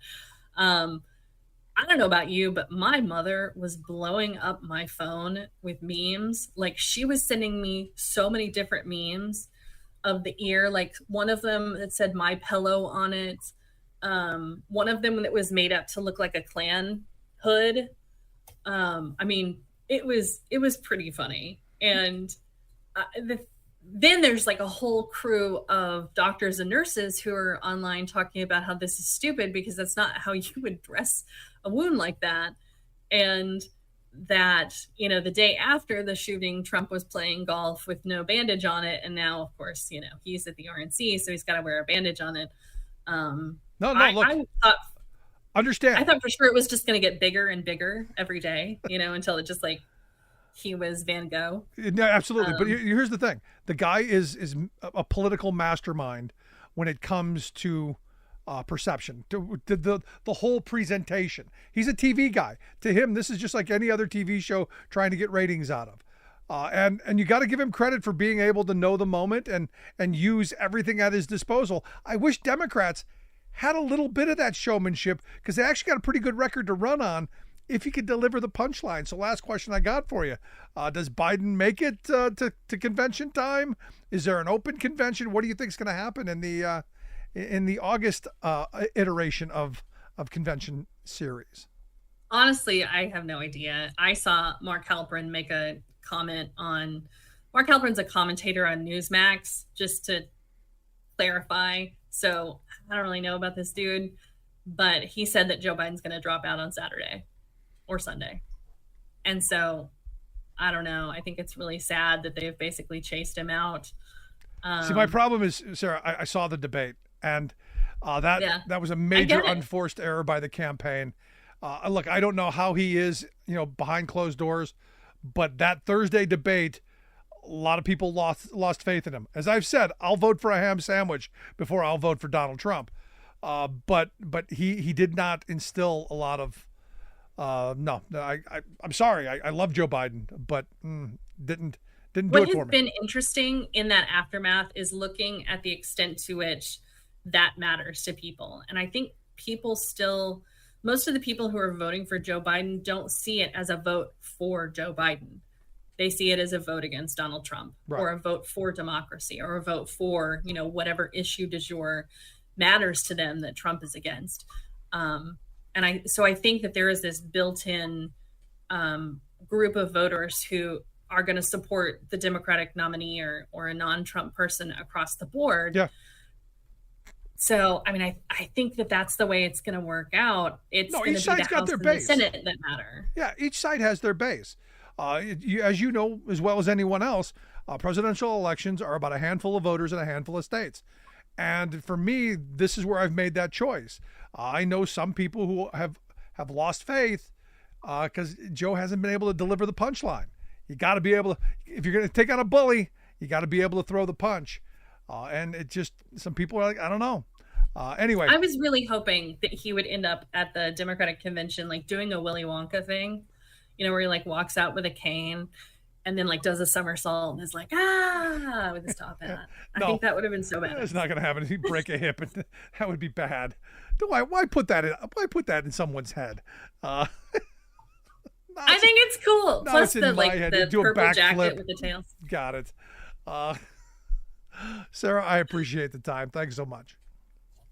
I don't know about you, but my mother was blowing up my phone with memes. Like, she was sending me so many different memes of the ear. Like, one of them that said "My Pillow" on it. One of them that was made up to look like a Klan hood. I mean, it was pretty funny. And then there's like a whole crew of doctors and nurses who are online talking about how this is stupid because that's not how you would dress a wound like that. And that, the day after the shooting, Trump was playing golf with no bandage on it. And now, of course, he's at the RNC, so he's got to wear a bandage on it. Look, understand. I thought for sure it was just going to get bigger and bigger every day, until it just like he was Van Gogh. No, absolutely. But here's the thing. The guy is a political mastermind when it comes to perception, to the whole presentation. He's a TV guy. To him, this is just like any other TV show trying to get ratings out of. And you got to give him credit for being able to know the moment and use everything at his disposal. I wish Democrats had a little bit of that showmanship, because they actually got a pretty good record to run on if he could deliver the punchline. So last question I got for you. Does Biden make it to convention time? Is there an open convention? What do you think is going to happen in the August iteration of convention series? Honestly, I have no idea. I saw Mark Halperin make a comment on... Mark Halperin's a commentator on Newsmax, just to clarify. So I don't really know about this dude, but he said that Joe Biden's going to drop out on Saturday or Sunday. And so I don't know. I think it's really sad that they've basically chased him out. See, my problem is, Sarah, I saw the debate, and that was a major unforced error by the campaign. Look, I don't know how he is, behind closed doors, but that Thursday debate, a lot of people lost faith in him. As I've said, I'll vote for a ham sandwich before I'll vote for Donald Trump. But he did not instill a lot of no. I'm sorry. I love Joe Biden, but didn't do it for me. What has been interesting in that aftermath is looking at the extent to which that matters to people. And I think most of the people who are voting for Joe Biden don't see it as a vote for Joe Biden. They see it as a vote against Donald Trump, right, or a vote for democracy, or a vote for, whatever issue du jour matters to them that Trump is against. So I think that there is this built-in group of voters who are going to support the Democratic nominee or a non-Trump person across the board. Yeah. So, I mean, I think that that's the way it's going to work out. It's going to be the House and the Senate that matter. Yeah, each side has their base. As you know, as well as anyone else, presidential elections are about a handful of voters in a handful of states. And for me, this is where I've made that choice. I know some people who have lost faith because Joe hasn't been able to deliver the punchline. You got to be able to, if you're going to take on a bully, you got to be able to throw the punch. And it just, some people are like, I don't know. Anyway. I was really hoping that he would end up at the Democratic convention, like doing a Willy Wonka thing, where he like walks out with a cane and then like does a somersault and is like, with his top hat. I think that would have been so bad. It's not going to happen. He'd break a hip, and that would be bad. Why put that in? Why put that in someone's head? I think it's cool. Plus the purple jacket with the tails. Got it. Sarah, I appreciate the time. Thanks so much.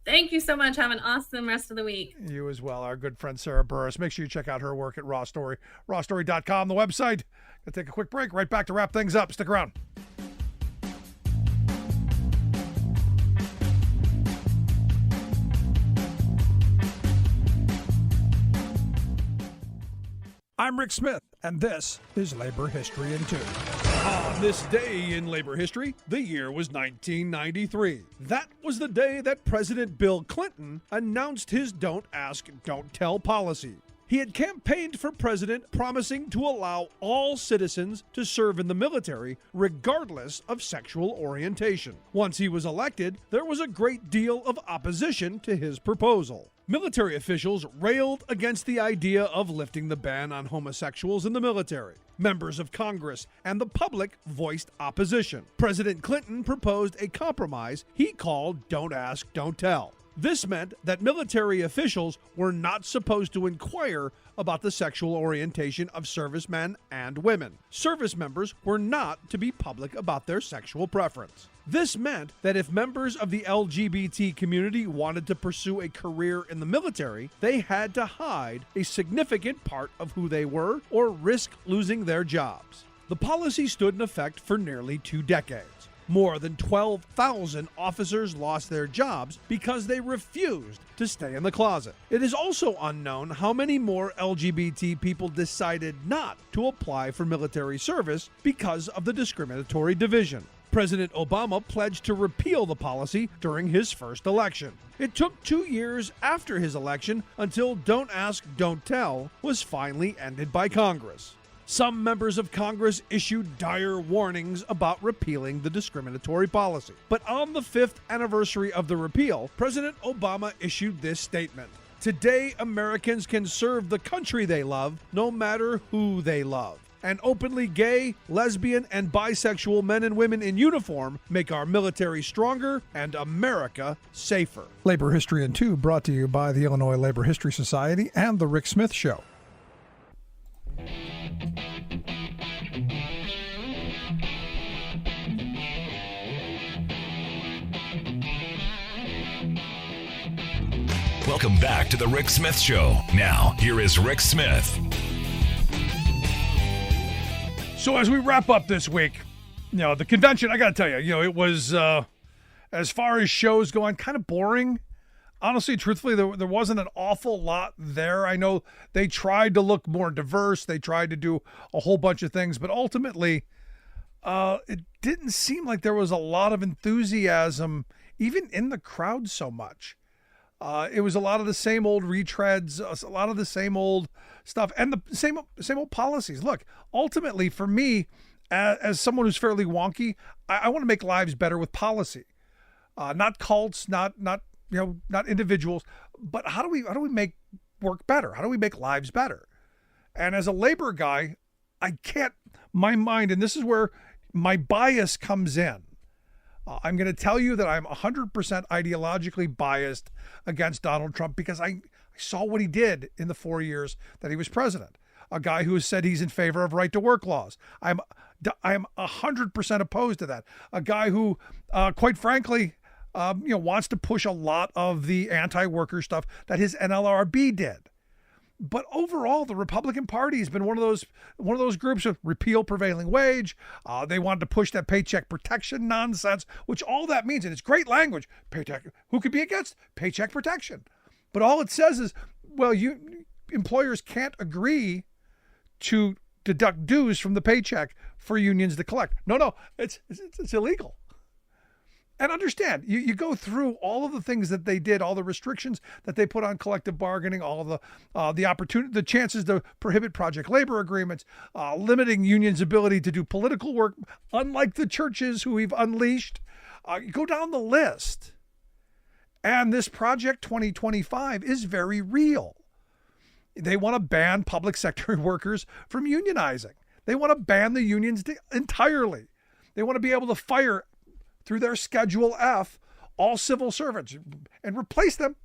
Thank you so much. Have an awesome rest of the week. You as well. Our good friend Sarah Burris. Make sure you check out her work at Raw Story. rawstory.com, the website. Gonna take a quick break. Right back to wrap things up. Stick around. I'm Rick Smith, and this is Labor History in 2. On this day in labor history, the year was 1993. That was the day that President Bill Clinton announced his Don't Ask, Don't Tell policy. He had campaigned for president, promising to allow all citizens to serve in the military, regardless of sexual orientation. Once he was elected, there was a great deal of opposition to his proposal. Military officials railed against the idea of lifting the ban on homosexuals in the military. Members of Congress and the public voiced opposition. President Clinton proposed a compromise he called "Don't Ask, Don't Tell." This meant that military officials were not supposed to inquire about the sexual orientation of servicemen and women. Service members were not to be public about their sexual preference. This meant that if members of the LGBT community wanted to pursue a career in the military, they had to hide a significant part of who they were or risk losing their jobs. The policy stood in effect for nearly 2 decades. More than 12,000 officers lost their jobs because they refused to stay in the closet. It is also unknown how many more LGBT people decided not to apply for military service because of the discriminatory division. President Obama pledged to repeal the policy during his first election. It took 2 years after his election until "Don't Ask, Don't Tell" was finally ended by Congress. Some members of Congress issued dire warnings about repealing the discriminatory policy. But on the 5th anniversary of the repeal, President Obama issued this statement: "Today, Americans can serve the country they love, no matter who they love. And openly gay, lesbian, and bisexual men and women in uniform make our military stronger and America safer." Labor History in 2 brought to you by the Illinois Labor History Society and The Rick Smith Show. Welcome back to the Rick Smith Show. Now, here is Rick Smith. So as we wrap up this week, the convention, I got to tell you, it was, as far as shows go, kind of boring. Honestly, truthfully, there wasn't an awful lot there. I know they tried to look more diverse. They tried to do a whole bunch of things, but ultimately, it didn't seem like there was a lot of enthusiasm, even in the crowd so much. It was a lot of the same old retreads, a lot of the same old stuff, and the same old policies. Look, ultimately, for me, as someone who's fairly wonky, I want to make lives better with policy, not cults, not individuals, but how do we make work better? How do we make lives better? And as a labor guy, my mind, and this is where my bias comes in. I'm going to tell you that I'm 100% ideologically biased against Donald Trump because I saw what he did in the 4 years that he was president. A guy who has said he's in favor of right-to-work laws. I'm 100% opposed to that. A guy who, quite frankly, wants to push a lot of the anti-worker stuff that his NLRB did. But overall, the Republican Party has been one of those groups of repeal prevailing wage. They wanted to push that paycheck protection nonsense, which all that means, and it's great language. Paycheck. Who could be against paycheck protection? But all it says is, well, employers can't agree to deduct dues from the paycheck for unions to collect. No, it's illegal. And understand, you go through all of the things that they did, all the restrictions that they put on collective bargaining, all of the opportunity, the chances to prohibit project labor agreements, limiting unions' ability to do political work, unlike the churches who we've unleashed. Go down the list. And this Project 2025 is very real. They want to ban public sector workers from unionizing. They want to ban the unions entirely. They want to be able to fire through their Schedule F all civil servants and replace them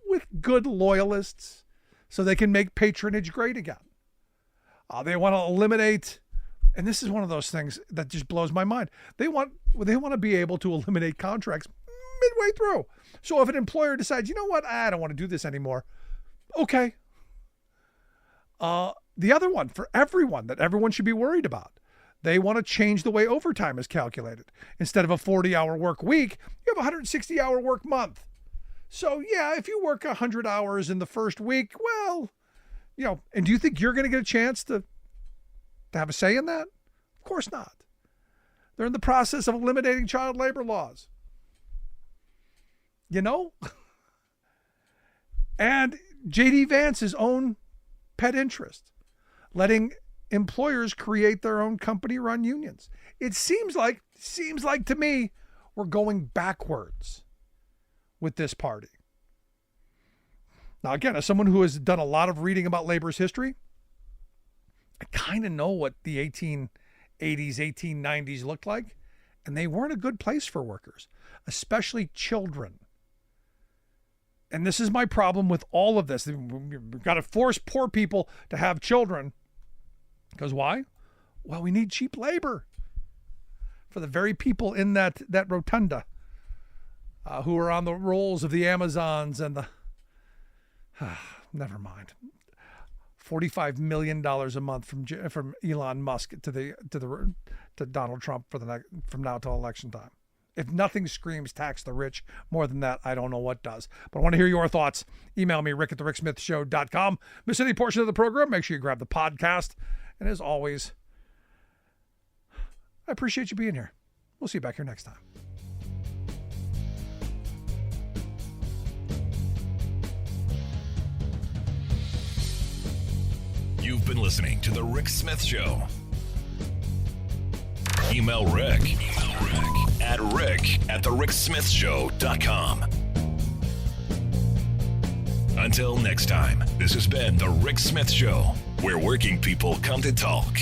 with good loyalists so they can make patronage great again. They want to eliminate, and this is one of those things that just blows my mind. They want to be able to eliminate contracts midway through. So if an employer decides, you know what, I don't want to do this anymore, okay. The other one for everyone that everyone should be worried about. They want to change the way overtime is calculated. Instead of a 40-hour work week, you have a 160-hour work month. So, yeah, if you work 100 hours in the first week, well, and do you think you're going to get a chance to have a say in that? Of course not. They're in the process of eliminating child labor laws. And J.D. Vance's own pet interest, letting employers create their own company-run unions. It seems like to me we're going backwards with this party. Now, again, as someone who has done a lot of reading about labor's history, I kind of know what the 1880s, 1890s looked like, and they weren't a good place for workers, especially children. And this is my problem with all of this. We've got to force poor people to have children. Because why? Well, we need cheap labor for the very people in that rotunda who are on the rolls of the Amazons and the... never mind. $45 million a month from Elon Musk to Donald Trump from now till election time. If nothing screams tax the rich more than that, I don't know what does. But I want to hear your thoughts. Email me, rick@thericksmithshow.com. Miss any portion of the program, make sure you grab the podcast. And as always, I appreciate you being here. We'll see you back here next time. You've been listening to The Rick Smith Show. Email Rick at rick@thericksmithshow.com. Until next time, this has been The Rick Smith Show, where working people come to talk.